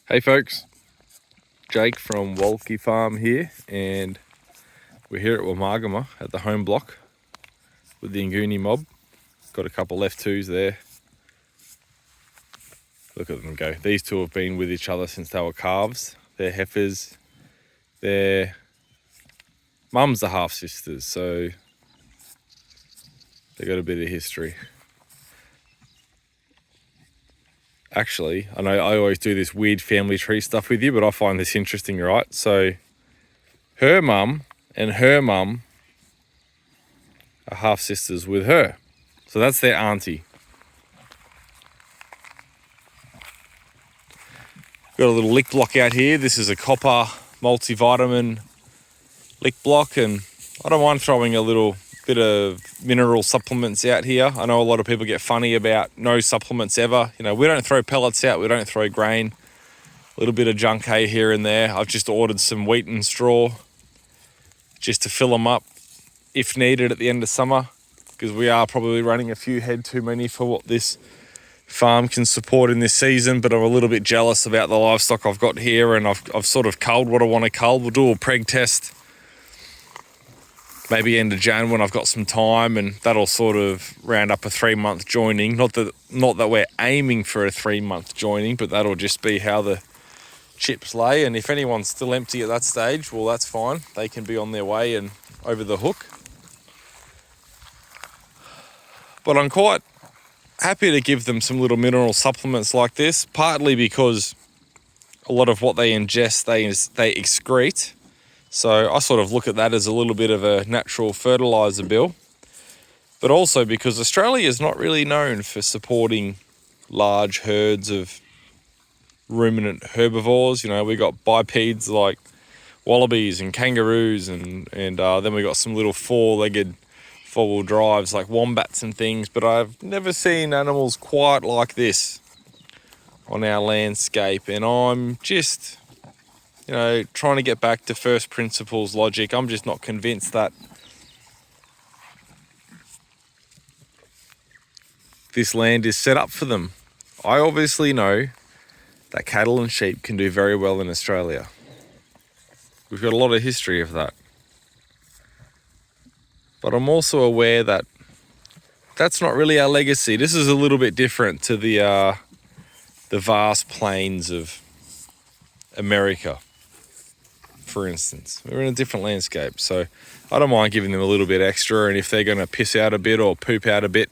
Hey folks, Jake from Walkie Farm here, and we're here at Wamargama at the home block with the Nguni mob. Got a couple left twos there. Look at them go. These two have been with each other since they were calves. They're heifers. Their mums are half sisters, so they got a bit of history. Actually, I know I always do this weird family tree stuff with you, but I find this interesting, right? So her mum and her mum are half sisters with her. So that's their auntie. Got a little lick block out here. This is a copper multivitamin lick block, and I don't mind throwing a little bit of mineral supplements out here. I know a lot of people get funny about no supplements ever. You know, we don't throw pellets out, we don't throw grain. A little bit of junk hay here and there. I've just ordered some wheat and straw just to fill them up if needed at the end of summer, because we are probably running a few head too many for what this farm can support in this season. But I'm a little bit jealous about the livestock I've got here, and I've sort of culled what I want to cull. We'll do a preg test maybe end of Jan when I've got some time, and that'll sort of round up a 3-month joining. Not that we're aiming for a 3-month joining, but that'll just be how the chips lay. And if anyone's still empty at that stage, well, that's fine. They can be on their way and over the hook. But I'm quite happy to give them some little mineral supplements like this, partly because a lot of what they ingest, they excrete. So I sort of look at that as a little bit of a natural fertiliser bill. But also because Australia is not really known for supporting large herds of ruminant herbivores. You know, we got bipeds like wallabies and kangaroos, and then we got some little four-legged four-wheel drives like wombats and things. But I've never seen animals quite like this on our landscape, and I'm just, you know, trying to get back to first principles logic. I'm just not convinced that this land is set up for them. I obviously know that cattle and sheep can do very well in Australia. We've got a lot of history of that. But I'm also aware that that's not really our legacy. This is a little bit different to the vast plains of America, for instance. We're in a different landscape, so I don't mind giving them a little bit extra, and if they're going to piss out a bit or poop out a bit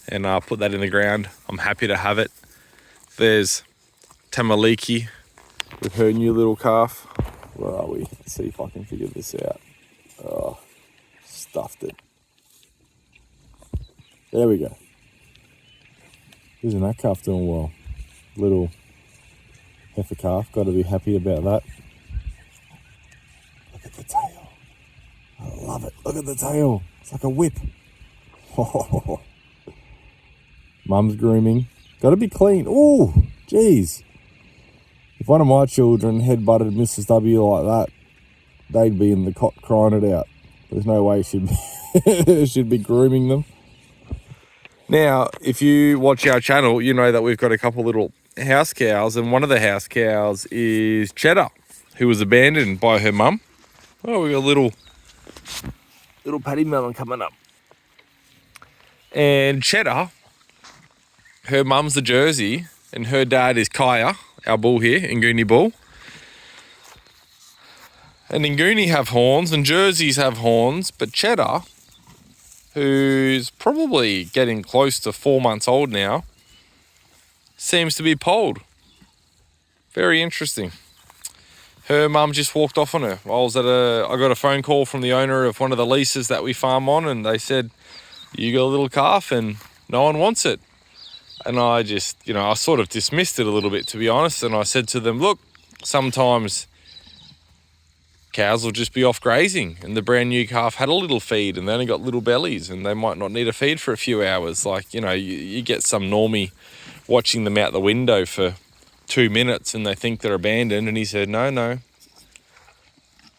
and put that in the ground, I'm happy to have it. There's Tamaliki with her new little calf. Where are we? Let's see if I can figure this out. Oh, stuffed it. There we go. Isn't that calf doing well? Little heifer calf, got to be happy about that. Look at the tail. I love it. Look at the tail. It's like a whip. Oh. Mum's grooming. Got to be clean. Oh, geez. If one of my children headbutted Mrs. W like that, they'd be in the cot crying it out. There's no way she'd be grooming them. Now, if you watch our channel, you know that we've got a couple little house cows, and one of the house cows is Cheddar, who was abandoned by her mum. Oh, we got a little paddy melon coming up. And Cheddar, her mum's a Jersey, and her dad is Kaya, our bull here, Nguni bull. And Nguni have horns, and Jerseys have horns, but Cheddar, who's probably getting close to 4 months old now, seems to be polled. Very interesting. Her mum just walked off on her. I got a phone call from the owner of one of the leases that we farm on, and they said, you got a little calf and no one wants it. And I just, I sort of dismissed it a little bit, to be honest. And I said to them, look, sometimes cows will just be off grazing, and the brand new calf had a little feed and they only got little bellies, and they might not need a feed for a few hours. Like, you get some normie watching them out the window for 2 minutes and they think they're abandoned. And he said, no,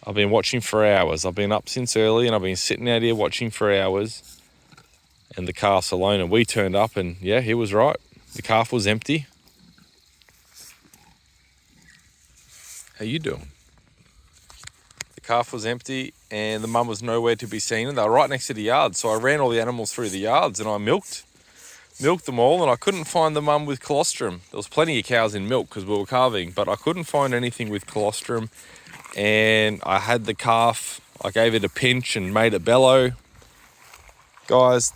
I've been watching for hours. I've been up since early and I've been sitting out here watching for hours, and the calf's alone. And we turned up, and yeah, he was right. The calf was empty. How you doing? The calf was empty and the mum was nowhere to be seen, and they were right next to the yard. So I ran all the animals through the yards and I milked them all, and I couldn't find the mum with colostrum. There was plenty of cows in milk because we were calving, but I couldn't find anything with colostrum. And I had the calf, I gave it a pinch and made it bellow. Guys,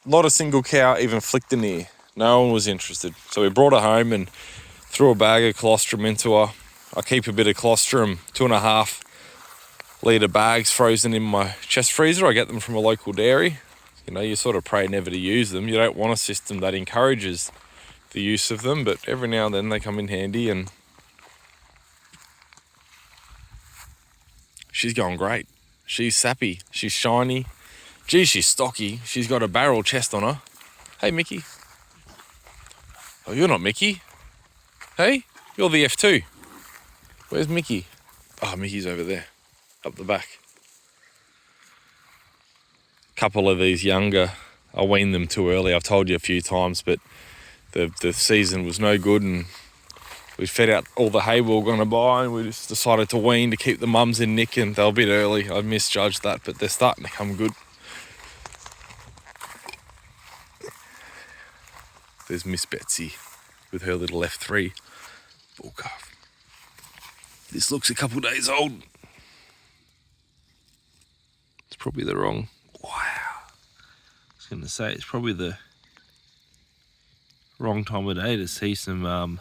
not a single cow even flicked an ear. No one was interested. So we brought her home and threw a bag of colostrum into her. I keep a bit of colostrum, 2.5 litre bags frozen in my chest freezer. I get them from a local dairy. You know, you sort of pray never to use them. You don't want a system that encourages the use of them, but every now and then they come in handy, and she's going great. She's sappy. She's shiny. Gee, she's stocky. She's got a barrel chest on her. Hey, Mickey. Oh, you're not Mickey. Hey, you're the F2. Where's Mickey? Oh, Mickey's over there, up the back. Couple of these younger, I weaned them too early. I've told you a few times, but the season was no good, and we fed out all the hay we were going to buy, and we just decided to wean to keep the mums in nick, and they were a bit early. I misjudged that, but they're starting to come good. There's Miss Betsy with her little F3 bull calf. This looks a couple days old. It's probably the wrong... Wow. I was going to say, it's probably the wrong time of day to see some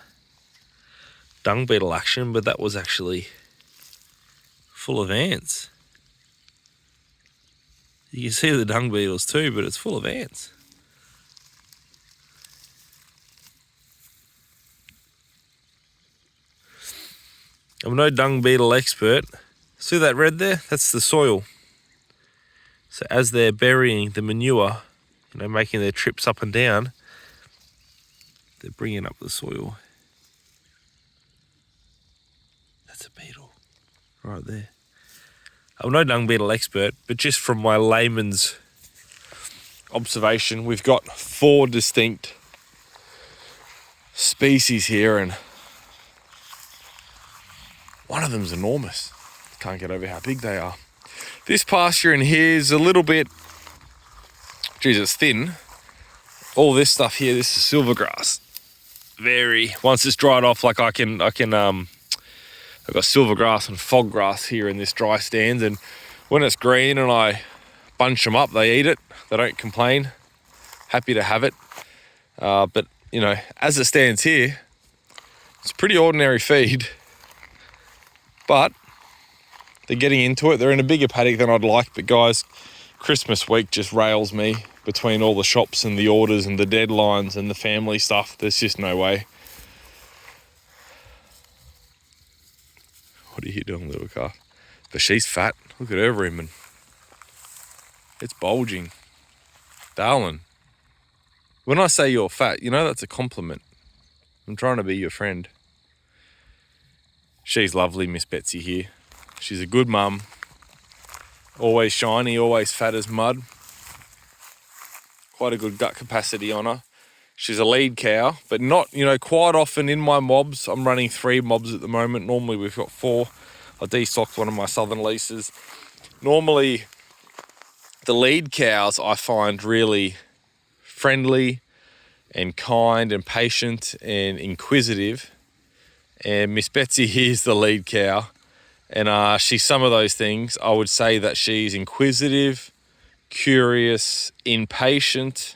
dung beetle action, but that was actually full of ants. You can see the dung beetles too, but it's full of ants. I'm no dung beetle expert. See that red there? That's the soil. So as they're burying the manure, you know, making their trips up and down, they're bringing up the soil. That's a beetle right there. I'm no dung beetle expert, but just from my layman's observation, we've got 4 distinct species here, and one of them's enormous. Can't get over how big they are. This pasture in here is a little bit, geez, it's thin. All this stuff here, this is silvergrass. Once it's dried off, like I've got silvergrass and foggrass here in this dry stand, and when it's green and I bunch them up, they eat it. They don't complain. Happy to have it. But, you know, as it stands here, it's a pretty ordinary feed, but they're getting into it. They're in a bigger paddock than I'd like, but guys, Christmas week just rails me between all the shops and the orders and the deadlines and the family stuff. There's just no way. What are you doing, little calf? But she's fat. Look at her rimming. It's bulging. Darling, when I say you're fat, you know that's a compliment. I'm trying to be your friend. She's lovely, Miss Betsy here. She's a good mum. Always shiny, always fat as mud. Quite a good gut capacity on her. She's a lead cow, but not, you know, quite often in my mobs. I'm running 3 mobs at the moment. Normally we've got 4. I destocked one of my southern leases. Normally the lead cows I find really friendly and kind and patient and inquisitive. And Miss Betsy here's the lead cow. And she's some of those things. I would say that she's inquisitive, curious, impatient,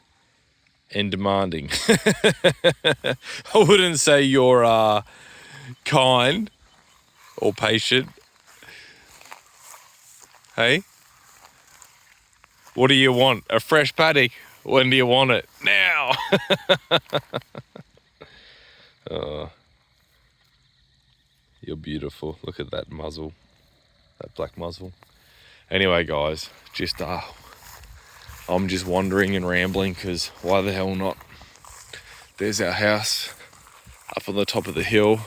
and demanding. I wouldn't say you're kind or patient. Hey? What do you want? A fresh paddock? When do you want it? Now! Oh. You're beautiful. Look at that muzzle, that black muzzle. Anyway, guys, just I'm just wandering and rambling because why the hell not? There's our house up on the top of the hill.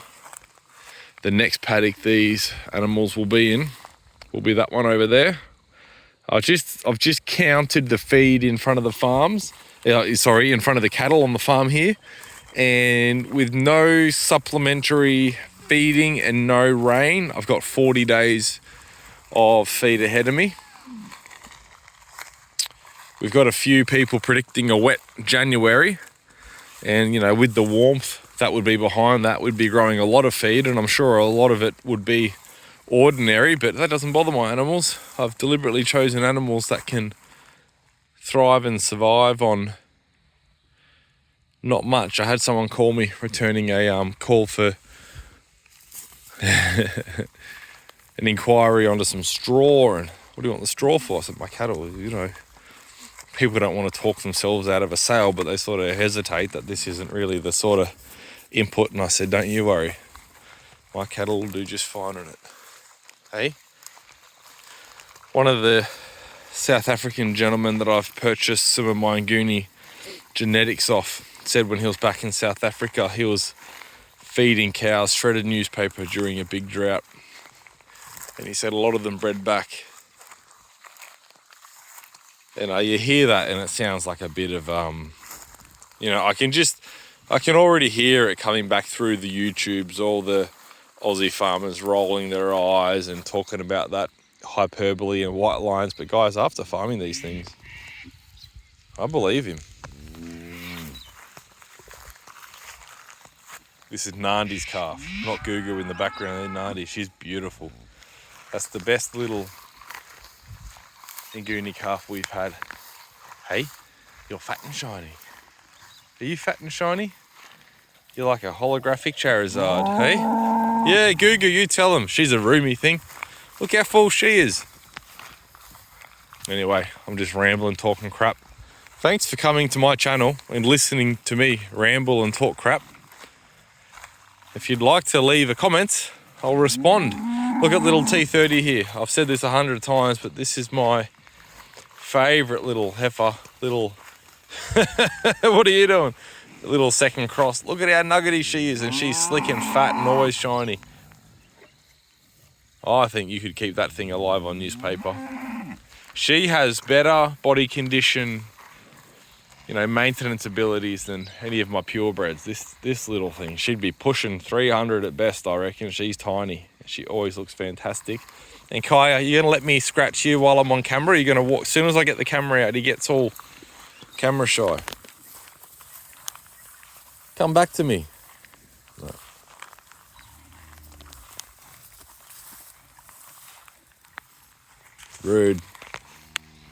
The next paddock these animals will be in will be that one over there. I've just counted the feed in front of the farms. In front of the cattle on the farm here, and with no supplementary feeding and no rain. I've got 40 days of feed ahead of me. We've got a few people predicting a wet January, and you know, with the warmth that would be behind that, we'd be growing a lot of feed, and I'm sure a lot of it would be ordinary, but that doesn't bother my animals. I've deliberately chosen animals that can thrive and survive on not much. I had someone call me returning a call for an inquiry onto some straw, and what do you want the straw for? I said, my cattle, you know, people don't want to talk themselves out of a sale, but they sort of hesitate that this isn't really the sort of input. And I said, don't you worry, my cattle will do just fine on it. Hey, one of the South African gentlemen that I've purchased some of my Nguni genetics off said when he was back in South Africa, he was feeding cows shredded newspaper during a big drought, and he said a lot of them bred back. And you hear that and it sounds like a bit of you know, I can already hear it coming back through the YouTubes, all the Aussie farmers rolling their eyes and talking about that hyperbole and white lines. But guys, after farming these things, I believe him. This is Nandi's calf, not Gugu in the background. Nandi, she's beautiful. That's the best little Nguni calf we've had. Hey, you're fat and shiny. Are you fat and shiny? You're like a holographic Charizard, hey? Yeah, Gugu, you tell him. She's a roomy thing. Look how full she is. Anyway, I'm just rambling, talking crap. Thanks for coming to my channel and listening to me ramble and talk crap. If you'd like to leave a comment, I'll respond. Look at little T30 here. I've said this 100 times, but this is my favourite little heifer. Little, what are you doing? Little second cross. Look at how nuggety she is, and she's slick and fat and always shiny. I think you could keep that thing alive on newspaper. She has better body condition, you know, maintenance abilities than any of my purebreds. This little thing, she'd be pushing 300 at best, I reckon. She's tiny. She always looks fantastic. And Kai, are you going to let me scratch you while I'm on camera? Are you going to walk? As soon as I get the camera out, he gets all camera shy. Come back to me. No. Rude.